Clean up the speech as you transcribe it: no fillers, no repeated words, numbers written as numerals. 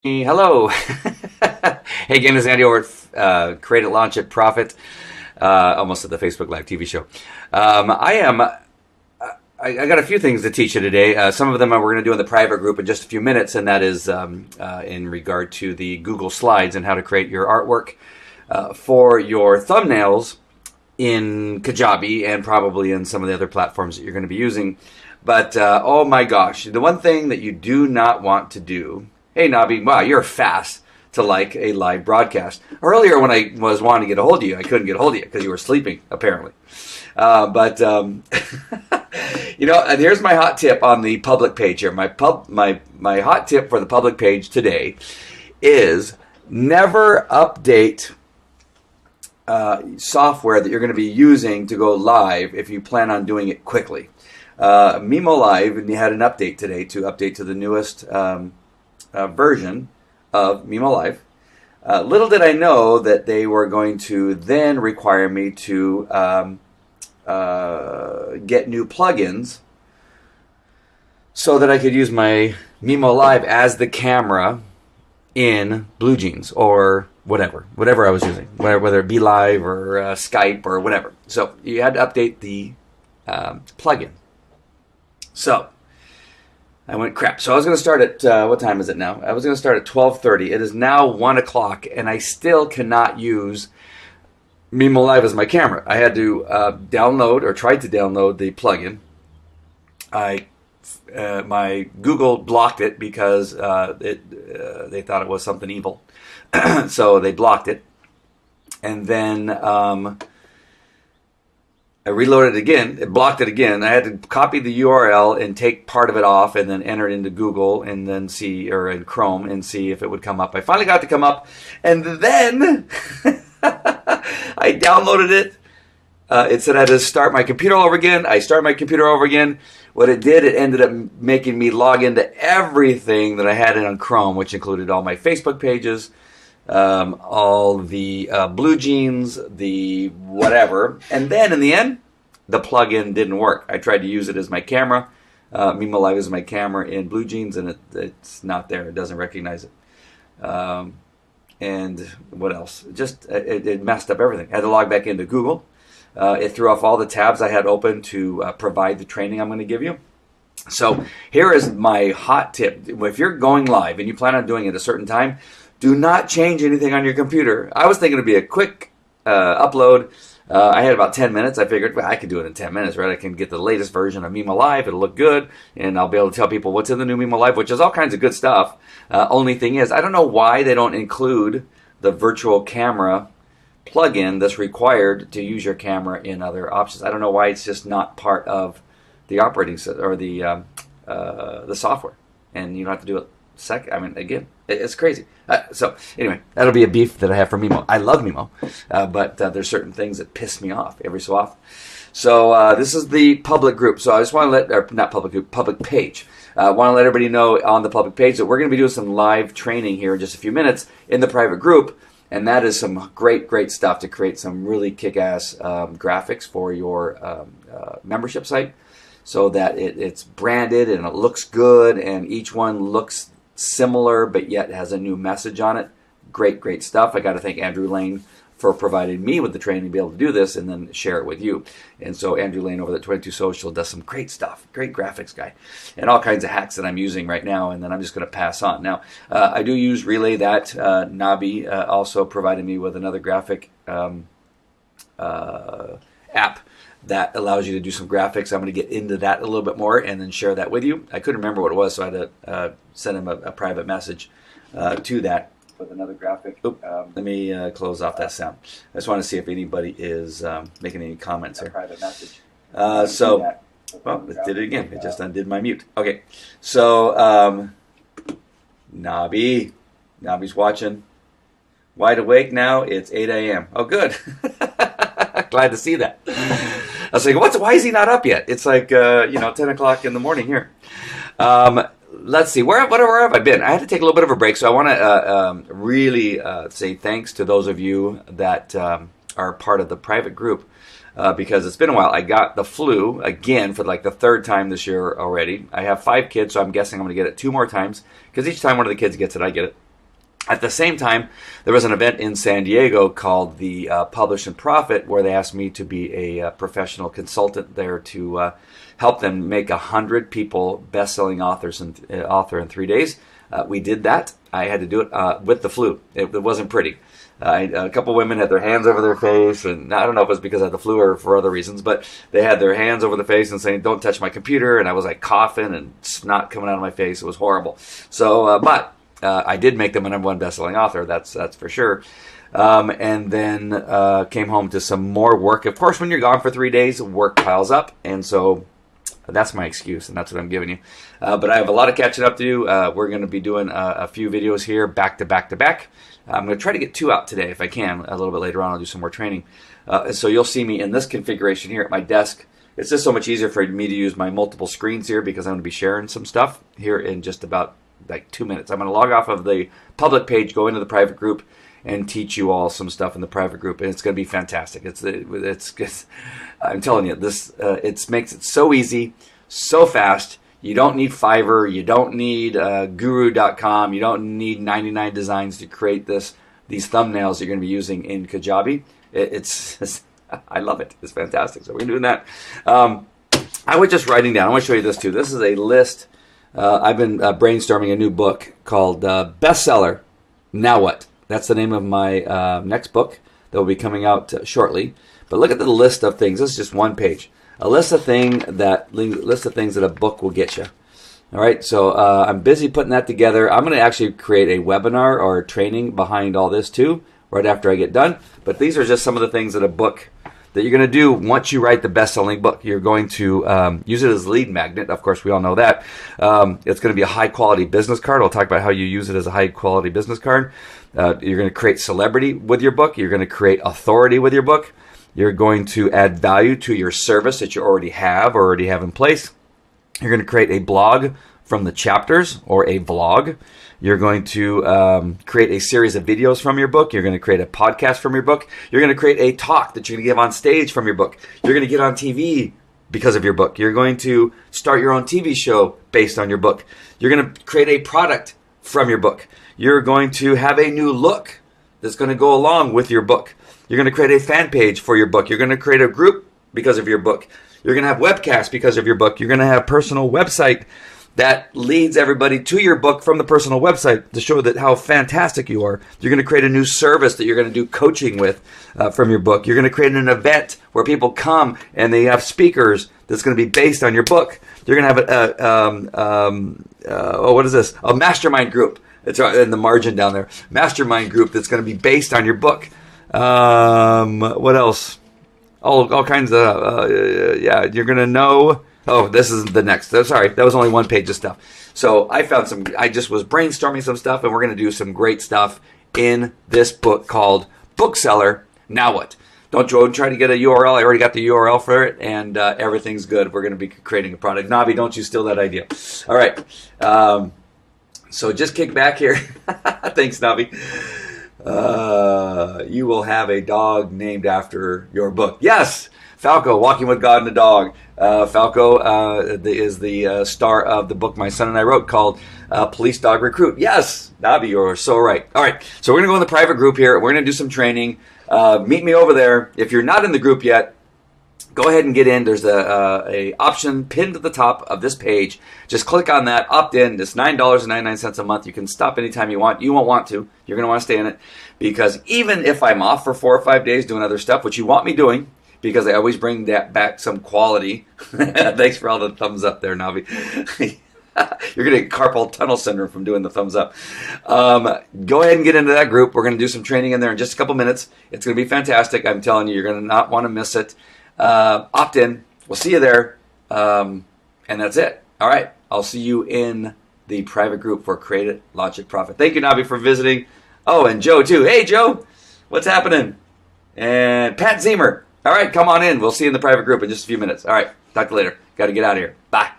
Hello. Hey, again, this is Andy over at Create It, Launch It, Profit. Almost at the Facebook Live TV show. I got a few things to teach you today. Some of them we're going to do in the private group in just a few minutes, and that is in regard to the Google Slides and how to create your artwork for your thumbnails in Kajabi and probably in some of the other platforms that you're going to be using. But oh my gosh, the one thing that you do not want to do. Hey, Nabi, wow, you're fast to like a live broadcast. Earlier when I was wanting to get a hold of you, I couldn't get a hold of you because you were sleeping, apparently. But you know, and here's my hot tip on the public page here. My hot tip for the public page today is never update software that you're going to be using to go live if you plan on doing it quickly. Mimo Live had an update today to update to the newest version of Mimo Live. Little did I know that they were going to then require me to get new plugins so that I could use my Mimo Live as the camera in Blue Jeans or whatever I was using, whether it be Live or Skype or whatever. So you had to update the plugin. So I went, crap. So I was going to start at, what time is it now? I was going to start at 12:30. It is now 1 o'clock, and I still cannot use Mimo Live as my camera. I had to download, or tried to download the plugin. My Google blocked it because they thought it was something evil. So they blocked it. And then I reloaded it again. It blocked it again. I had to copy the URL and take part of it off and then enter it into Google and then see, or in Chrome, and see if it would come up. I finally got it to come up, and then I downloaded it. It said I had to start my computer over again. I started my computer over again. What it did, it ended up making me log into everything that I had in on Chrome, which included all my Facebook pages, all the Blue Jeans, the whatever. And then in the end, the plugin didn't work. I tried to use it as my camera. Mimo Live is my camera in Blue Jeans, and it's not there. It doesn't recognize it. And what else? Just it messed up everything. I had to log back into Google. It threw off all the tabs I had open to provide the training I'm going to give you. So here is my hot tip. If you're going live and you plan on doing it at a certain time, do not change anything on your computer. I was thinking it would be a quick upload. I had about 10 minutes. I figured, well, I could do it in 10 minutes, right? I can get the latest version of Mimo Live. It'll look good, and I'll be able to tell people what's in the new Mimo Live, which is all kinds of good stuff. Only thing is, I don't know why they don't include the virtual camera plugin that's required to use your camera in other options. I don't know why it's just not part of the operating system or the software, and you don't have to do it again, it's crazy. So anyway, that'll be a beef that I have for Mimo. I love Mimo, but there's certain things that piss me off every so often. So this is the public group. So I just want to let, or not public group, public page. I want to let everybody know on the public page that we're going to be doing some live training here in just a few minutes in the private group. And that is some great stuff to create some really kick-ass graphics for your membership site, so that it's branded and it looks good, and each one looks similar but yet has a new message on it. Great stuff. I got to thank Andrew Lane for providing me with the training to be able to do this and then share it with you. And so Andrew Lane over at 22 Social does some great stuff, great graphics guy, and all kinds of hacks that I'm using right now, and then I'm just going to pass on. Now, I do use Relay That. Nabi also provided me with another graphic app that allows you to do some graphics. I'm going to get into that a little bit more and then share that with you. I couldn't remember what it was, so I had to send him a private message to that with another graphic. Let me close off that sound. I just want to see if anybody is making any comments here. Private message. Well, it did it again. It just undid my mute. Okay, so Nabi's watching. Wide awake now. It's 8 a.m. Oh, good. Glad to see that. I was like, why is he not up yet? It's like 10 o'clock in the morning here. Let's see, where have I been? I had to take a little bit of a break, so I want to really say thanks to those of you that are part of the private group, because it's been a while. I got the flu again for like the third time this year already. I have 5 kids, so I'm guessing I'm going to get it 2 more times, because each time one of the kids gets it, I get it. At the same time, there was an event in San Diego called the Publish and Profit, where they asked me to be a professional consultant there to help them make 100 people best-selling author in 3 days. We did that. I had to do it with the flu. It wasn't pretty. A couple women had their hands over their face, and I don't know if it was because I had the flu or for other reasons, but they had their hands over the face and saying, "Don't touch my computer," and I was like coughing and snot coming out of my face. It was horrible. So, but I did make them a #1 best-selling author. That's for sure. And then came home to some more work. Of course, when you're gone for 3 days, work piles up, and so that's my excuse, and that's what I'm giving you. But I have a lot of catching up to do. We're going to be doing a few videos here, back to back to back. I'm going to try to get 2 out today if I can. A little bit later on, I'll do some more training. So you'll see me in this configuration here at my desk. It's just so much easier for me to use my multiple screens here because I'm going to be sharing some stuff here in just about like 2 minutes. I'm going to log off of the public page, go into the private group, and teach you all some stuff in the private group, and it's going to be fantastic. It's I'm telling you, this it makes it so easy, so fast. You don't need Fiverr, you don't need Guru.com, you don't need 99 designs to create these thumbnails you're going to be using in Kajabi. It's I love it. It's fantastic. So we're doing that. I was just writing down. I want to show you this too. This is a list. I've been brainstorming a new book called Bestseller. Now What? That's the name of my next book that will be coming out shortly. But look at the list of things. This is just one page. A list of things that a book will get you. All right, so I'm busy putting that together. I'm going to actually create a webinar or a training behind all this too, right after I get done. But these are just some of the things that a book that you're going to do once you write the best-selling book. You're going to use it as a lead magnet. Of course, we all know that. It's going to be a high-quality business card. I'll talk about how you use it as a high-quality business card. You're going to create celebrity with your book. You're going to create authority with your book. You're going to add value to your service that you already have in place. You're going to create a blog from the chapters or a vlog. You're going to create a series of videos from your book. You're going to create a podcast from your book. You're going to create a talk that you're going to give on stage from your book. You're going to get on TV because of your book. You're going to start your own TV show based on your book. You're going to create a product from your book. You're going to have a new look that's going to go along with your book. You're going to create a fan page for your book. You're going to create a group because of your book. You're going to have webcasts because of your book. You're going to have a personal website that leads everybody to your book from the personal website to show that how fantastic you are. You're going to create a new service that you're going to do coaching with from your book. You're going to create an event where people come and they have speakers that's going to be based on your book. You're going to have what is this? A mastermind group. It's in the margin down there. Mastermind group that's going to be based on your book. What else? All kinds of, you're going to know. Oh, this is the next. Sorry, that was only one page of stuff. So I just was brainstorming some stuff, and we're going to do some great stuff in this book called Bookseller. Now What? Don't try to get a URL. I already got the URL for it, and everything's good. We're going to be creating a product. Navi, don't you steal that idea. All right. So just kick back here. Thanks, Navi. You will have a dog named after your book. Yes, Falco, Walking with God and a Dog. Falco is the star of the book my son and I wrote called Police Dog Recruit. Yes, Navi, you're so right. All right, so we're going to go in the private group here. We're going to do some training. Meet me over there. If you're not in the group yet, go ahead and get in. There's a option pinned to the top of this page. Just click on that, opt in. It's $9.99 a month. You can stop anytime you want. You won't want to. You're going to want to stay in it because even if I'm off for 4 or 5 days doing other stuff, which you want me doing, because I always bring that back some quality. Thanks for all the thumbs up there, Navi. You're going to get carpal tunnel syndrome from doing the thumbs up. Go ahead and get into that group. We're going to do some training in there in just a couple minutes. It's going to be fantastic. I'm telling you, you're going to not want to miss it. Opt in. We'll see you there. And that's it. All right. I'll see you in the private group for Create It, Launch It, Profit. Thank you, Navi, for visiting. Oh, and Joe, too. Hey, Joe. What's happening? And Pat Zemer. All right, come on in. We'll see you in the private group in just a few minutes. All right, talk to you later. Got to get out of here. Bye.